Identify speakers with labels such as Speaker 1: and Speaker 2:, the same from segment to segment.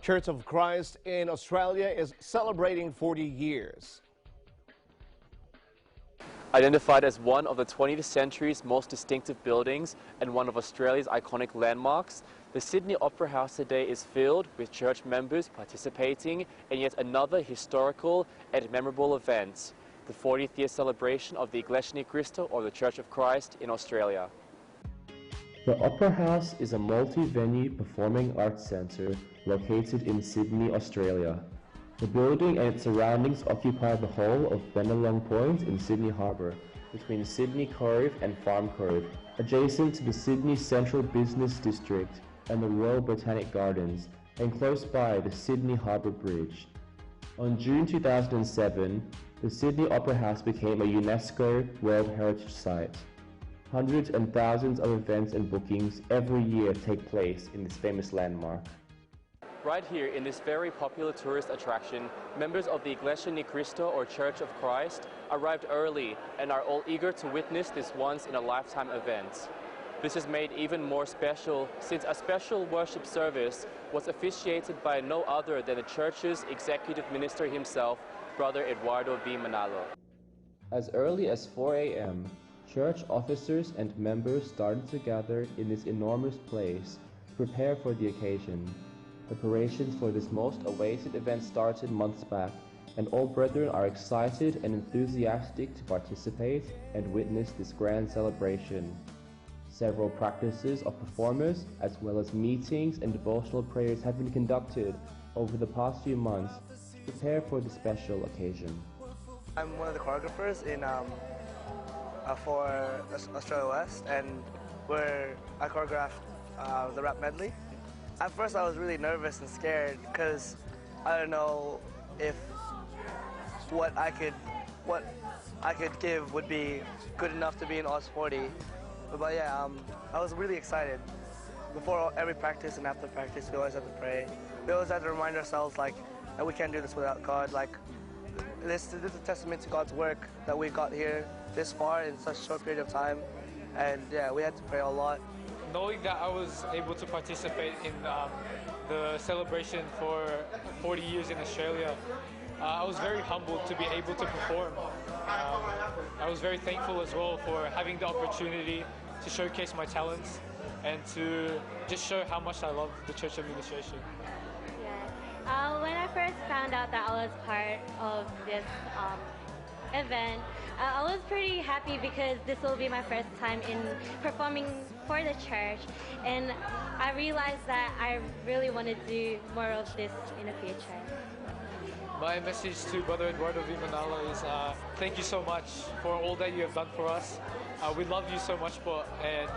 Speaker 1: Church of Christ in Australia is celebrating 40 years.
Speaker 2: Identified as one of the 20th century's most distinctive buildings and one of Australia's iconic landmarks, the Sydney Opera House today is filled with church members participating in yet another historical and memorable event, the 40th year celebration of the Iglesia Ni Cristo, or the Church of Christ in Australia.
Speaker 3: The Opera House is a multi-venue performing arts centre located in Sydney, Australia. The building and its surroundings occupy the whole of Bennelong Point in Sydney Harbour, between Sydney Cove and Farm Cove, adjacent to the Sydney Central Business District and the Royal Botanic Gardens, and close by the Sydney Harbour Bridge. On June 2007, the Sydney Opera House became a UNESCO World Heritage Site. Hundreds and thousands of events and bookings every year take place in this famous landmark.
Speaker 2: Right here in this very popular tourist attraction, members of the Iglesia Ni Cristo, or Church of Christ, arrived early and are all eager to witness this once-in-a-lifetime event. This is made even more special since a special worship service was officiated by no other than the church's executive minister himself, Brother Eduardo V. Manalo.
Speaker 3: As early as 4 a.m., church officers and members started to gather in this enormous place to prepare for the occasion. Preparations for this most awaited event started months back, and all brethren are excited and enthusiastic to participate and witness this grand celebration. Several practices of performers, as well as meetings and devotional prayers, have been conducted over the past few months to prepare for the special occasion.
Speaker 4: I'm one of the choreographers in for Australia West, and where I choreographed the rap medley. At first I was really nervous and scared because I don't know if what I could give would be good enough to be in Oz 40. But yeah, I was really excited. Before every practice and after practice, we always have to pray. We always have to remind ourselves that we can't do this without God. This is a testament to God's work that we got here this far in such a short period of time. And yeah, we had to pray a lot.
Speaker 5: Knowing that I was able to participate in the celebration for 40 years in Australia, I was very humbled to be able to perform. I was very thankful as well for having the opportunity to showcase my talents and to just show how much I love the church administration.
Speaker 6: Yeah. When I first found out that I was part of this event, I was pretty happy because this will be my first time in performing for the church, and I realized that I really want to do more of this in the future.
Speaker 5: My message to Brother Eduardo V. Manalo is thank you so much for all that you have done for us. We love you so much, and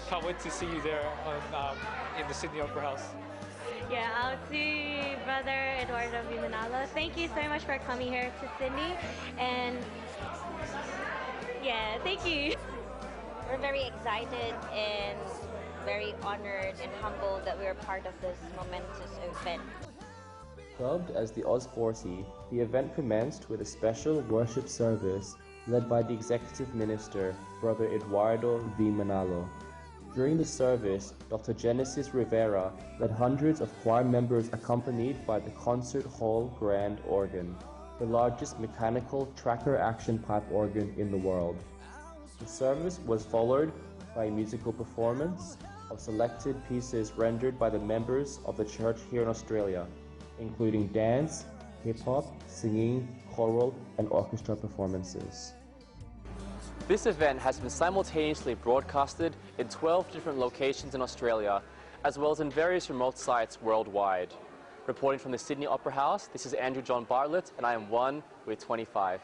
Speaker 5: can't wait to see you there in the Sydney Opera House.
Speaker 6: Yeah, to Brother Eduardo V. Manalo, thank you so much for coming here to Sydney, and yeah, thank you.
Speaker 7: We're very excited and very honored and humbled that we are part of this momentous event.
Speaker 3: Dubbed as the Oz 40, the event commenced with a special worship service led by the Executive Minister, Brother Eduardo V. Manalo. During the service, Dr. Genesis Rivera led hundreds of choir members accompanied by the Concert Hall Grand Organ, the largest mechanical tracker action pipe organ in the world. The service was followed by a musical performance of selected pieces rendered by the members of the church here in Australia, including dance, hip-hop, singing, choral, and orchestra performances.
Speaker 2: This event has been simultaneously broadcasted in 12 different locations in Australia, as well as in various remote sites worldwide. Reporting from the Sydney Opera House, this is Andrew John Bartlett, and I am one with 25.